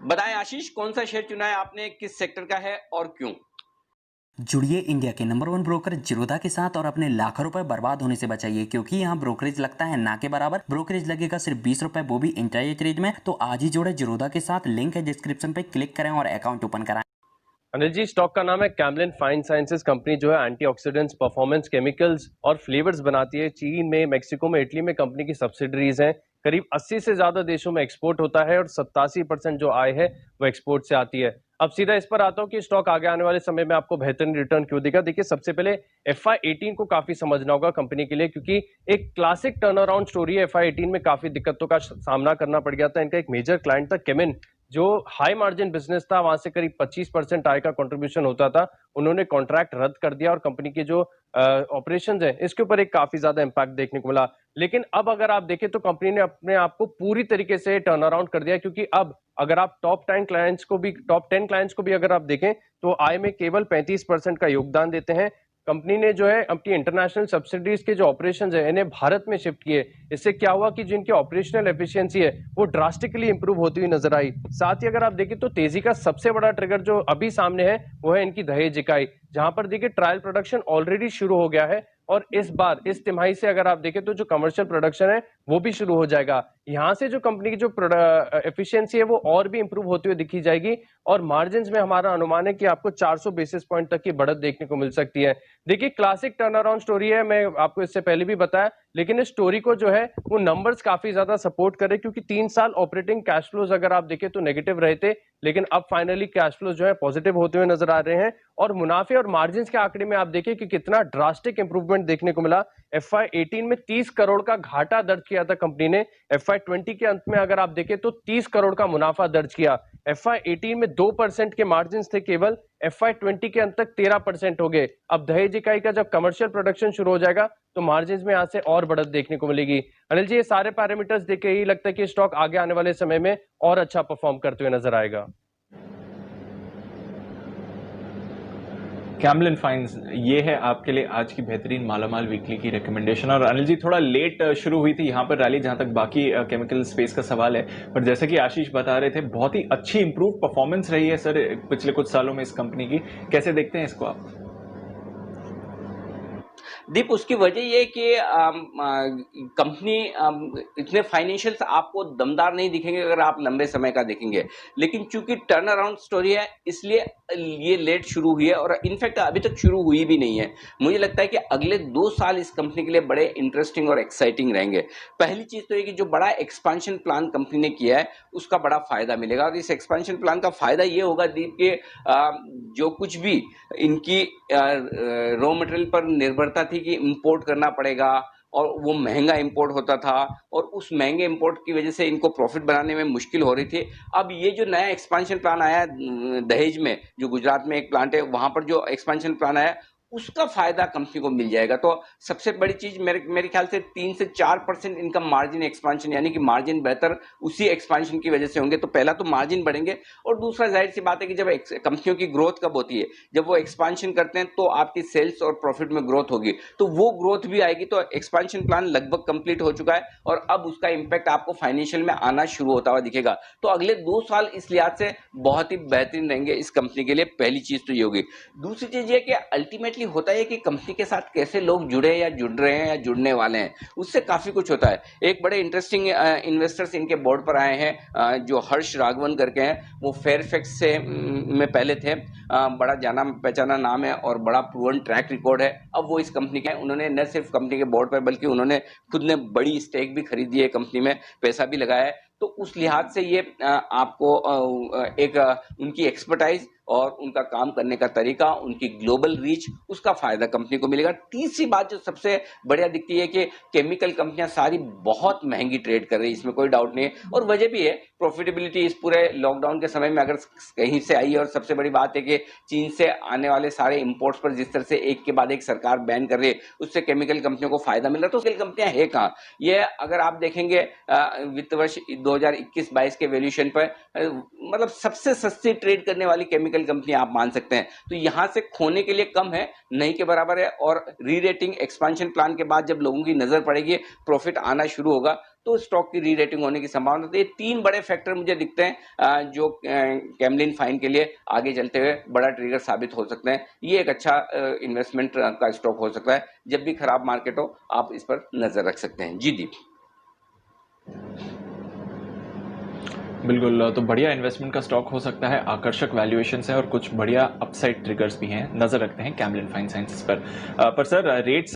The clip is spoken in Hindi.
बताएं आशीष, कौन सा शेयर चुना है आपने, किस सेक्टर का है और क्यों? जुड़िए इंडिया के नंबर 1 ब्रोकर जिरोधा के साथ और अपने लाखों रुपए बर्बाद होने से बचाइए, क्योंकि यहाँ ब्रोकरेज लगता है ना के बराबर। ब्रोकरेज लगेगा सिर्फ 20 रुपए, वो भी इंट्राडे ट्रेड में। तो आज ही जुड़े जिरोधा के साथ, लिंक है डिस्क्रिप्शन पे, क्लिक करें और अकाउंट ओपन कराएं। अनिल जी, स्टॉक का नाम है कैमलिन फाइन साइंसेज। कंपनी जो है एंटीऑक्सीडेंट्स, परफॉर्मेंस केमिकल्स और फ्लेवर्स बनाती है। चीन में, मेक्सिको में, इटली में कंपनी की सब्सिडरीज हैं। करीब 80 से ज्यादा देशों में एक्सपोर्ट होता है और 87% जो आय है वो एक्सपोर्ट से आती है। अब सीधा इस पर आता हूँ कि स्टॉक आगे आने वाले समय में आपको बेहतरीन रिटर्न क्यों देगा। देखिए, सबसे पहले FY18 को काफी समझना होगा कंपनी के लिए, क्योंकि एक क्लासिक टर्न अराउंड स्टोरी है। FY18 में काफी दिक्कतों का सामना करना पड़ गया था। इनका एक मेजर क्लाइंट था केमिन, जो हाई मार्जिन बिजनेस था, वहां से करीब 25% आय का कंट्रीब्यूशन होता था। उन्होंने कॉन्ट्रैक्ट रद्द कर दिया और कंपनी के जो ऑपरेशंस है इसके ऊपर एक काफी ज्यादा इंपैक्ट देखने को मिला। लेकिन अब अगर आप देखें तो कंपनी ने अपने आप को पूरी तरीके से टर्न अराउंड कर दिया, क्योंकि अब अगर आप टॉप 10 क्लाइंट्स को भी अगर आप देखें तो आय में केवल 35% का योगदान देते हैं। कंपनी ने जो है अपनी इंटरनेशनल सब्सिडीज के जो ऑपरेशंस है इन्हें भारत में शिफ्ट किए। इससे क्या हुआ कि जिनकी ऑपरेशनल एफिशिएंसी है वो ड्रास्टिकली इंप्रूव होती हुई नजर आई। साथ ही अगर आप देखें तो तेजी का सबसे बड़ा ट्रिगर जो अभी सामने है वो है इनकी दहेज इकाई, जहां पर देखिए ट्रायल प्रोडक्शन ऑलरेडी शुरू हो गया है और इस बार इस तिमाही से अगर आप देखें तो जो कमर्शियल प्रोडक्शन है वो भी शुरू हो जाएगा। यहां से जो कंपनी की जो एफिशिएंसी है वो और भी इंप्रूव होती हुई दिखी जाएगी और मार्जिन में हमारा अनुमान है कि आपको 400 बेसिस पॉइंट तक की बढ़त देखने को मिल सकती है। देखिए, क्लासिक टर्न अराउंड स्टोरी है, मैं आपको इससे पहले भी बताया, लेकिन इस स्टोरी को जो है वो नंबर्स काफी ज्यादा सपोर्ट करे, क्योंकि 3 साल ऑपरेटिंग कैश फ्लोज अगर आप देखें तो नेगेटिव रहे थे, लेकिन अब फाइनली कैश फ्लोज जो है पॉजिटिव होते हुए नजर आ रहे हैं। और मुनाफे और मार्जिन के आंकड़े में आप देखिए कि कितना ड्रास्टिक इंप्रूवमेंट देखने को मिला। FY18 में 30 करोड़ का घाटा दर्ज किया था कंपनी ने। FY20 के अंत में अगर आप देखें तो 30 करोड़ का मुनाफा दर्ज किया। FY18 में 2% के मार्जिन थे केवल, FY20 के अंत तक 13% हो गए। अब दहेज इकाई का जब कमर्शियल प्रोडक्शन शुरू हो जाएगा तो मार्जिन में यहाँ से और बढ़त देखने को मिलेगी। अनिल जी, ये सारे पैरामीटर्स देख के ही लगता है कि स्टॉक आगे आने वाले समय में और अच्छा परफॉर्म करते हुए नजर आएगा। कैमलिन फाइन्स, ये है आपके लिए आज की बेहतरीन मालामाल वीकली की रिकमेंडेशन। और अनिल जी, थोड़ा लेट शुरू हुई थी यहाँ पर रैली, जहां तक बाकी केमिकल स्पेस का सवाल है, पर जैसे कि आशीष बता रहे थे, बहुत ही अच्छी इंप्रूव परफॉर्मेंस रही है सर पिछले कुछ सालों में इस कंपनी की। कैसे देखते हैं इसको आप? दीप, उसकी वजह ये कि कंपनी इतने फाइनेंशियल्स आपको दमदार नहीं दिखेंगे अगर आप लंबे समय का देखेंगे, लेकिन चूंकि टर्न अराउंड स्टोरी है इसलिए ये लेट शुरू हुई है और इनफैक्ट अभी तक शुरू हुई भी नहीं है। मुझे लगता है कि अगले 2 साल इस कंपनी के लिए बड़े इंटरेस्टिंग और एक्साइटिंग रहेंगे। पहली चीज तो ये कि जो बड़ा एक्सपांशन प्लान कंपनी ने किया है उसका बड़ा फायदा मिलेगा और इस एक्सपांशन प्लान का फायदा ये होगा दीप के जो कुछ भी इनकी रॉ मटेरियल पर निर्भरता थी कि इंपोर्ट करना पड़ेगा और वो महंगा इंपोर्ट होता था और उस महंगे इंपोर्ट की वजह से इनको प्रॉफिट बनाने में मुश्किल हो रही थी। अब ये जो नया एक्सपेंशन प्लान आया दहेज में, जो गुजरात में एक प्लांट है, वहां पर जो एक्सपेंशन प्लान आया उसका फायदा कंपनी को मिल जाएगा। तो सबसे बड़ी चीज मेरे ख्याल से 3 से 4% इनका मार्जिन एक्सपेंशन, यानी कि मार्जिन बेहतर उसी एक्सपेंशन की वजह से होंगे। तो पहला तो मार्जिन बढ़ेंगे और दूसरा जाहिर सी बात है कि जब कंपनियों की ग्रोथ कब होती है, जब वो एक्सपेंशन करते हैं तो आपकी सेल्स और प्रॉफिट में ग्रोथ होगी, तो वो ग्रोथ भी आएगी। तो एक्सपेंशन प्लान लगभग कंप्लीट हो चुका है और अब उसका इंपैक्ट आपको फाइनेंशियल में आना शुरू होता हुआ दिखेगा। तो अगले 2 साल इस लिहाज से बहुत ही बेहतरीन रहेंगे इस कंपनी के लिए। पहली चीज तो ये होगी। दूसरी चीज ये कि अल्टीमेटली होता है कि कंपनी के साथ कैसे लोग जुड़े या जुड़ रहे हैं या जुड़ने वाले हैं, उससे काफी कुछ होता है। एक बड़े इंटरेस्टिंग इन्वेस्टर्स इनके बोर्ड पर आए हैं, जो हर्ष राघवन करके हैं। वो फेयरफैक्स से में पहले थे, बड़ा जाना पहचाना नाम है और बड़ा प्रूवन ट्रैक रिकॉर्ड है। अब वो इस कंपनी के, उन्होंने न सिर्फ कंपनी के बोर्ड पर बल्कि उन्होंने खुद ने बड़ी स्टेक भी खरीदी है कंपनी में, पैसा भी लगाया है। तो उस लिहाज से ये आपको एक उनकी एक्सपर्टाइज और उनका काम करने का तरीका, उनकी ग्लोबल रीच, उसका फायदा कंपनी को मिलेगा। तीसरी बात जो सबसे बढ़िया दिखती है कि केमिकल कंपनियां सारी बहुत महंगी ट्रेड कर रही है, इसमें कोई डाउट नहीं है और वजह भी है। प्रॉफिटेबिलिटी इस पूरे लॉकडाउन के समय में अगर कहीं से आई है और सबसे बड़ी बात है कि चीन से आने वाले सारे इंपोर्ट्स पर जिस तरह से एक के बाद एक सरकार बैन कर रही है, उससे केमिकल कंपनियों को फायदा मिल रहा है। तो केमिकल कंपनियां है कहाँ, ये अगर आप देखेंगे वित्त वर्ष 2021-22 के वैल्यूएशन पर, मतलब सबसे सस्ती ट्रेड करने वाली केमिकल केमिकल कंपनी आप मान सकते हैं। तो यहां से खोने के लिए कम है, नहीं के बराबर है। और री रेटिंग एक्सपेंशन प्लान के बाद जब लोगों की नजर पड़ेगी, प्रॉफिट आना शुरू होगा, तो स्टॉक की री रेटिंग होने की संभावना। तो ये 3 बड़े फैक्टर मुझे दिखते हैं जो कैमलिन फाइन के लिए आगे चलते हुए बड़ा ट्रिगर साबित हो सकते हैं। ये एक अच्छा इन्वेस्टमेंट का स्टॉक हो सकता है। जब भी खराब मार्केट हो, आप इस पर नजर रख सकते हैं। जी दीप। बिल्कुल, तो बढ़िया इन्वेस्टमेंट का स्टॉक हो सकता है, आकर्षक वैल्यूएशन है और कुछ बढ़िया अपसाइड ट्रिगर्स भी हैं। नजर रखते हैं कैमलिन फाइन साइंसेस पर सर रेट्स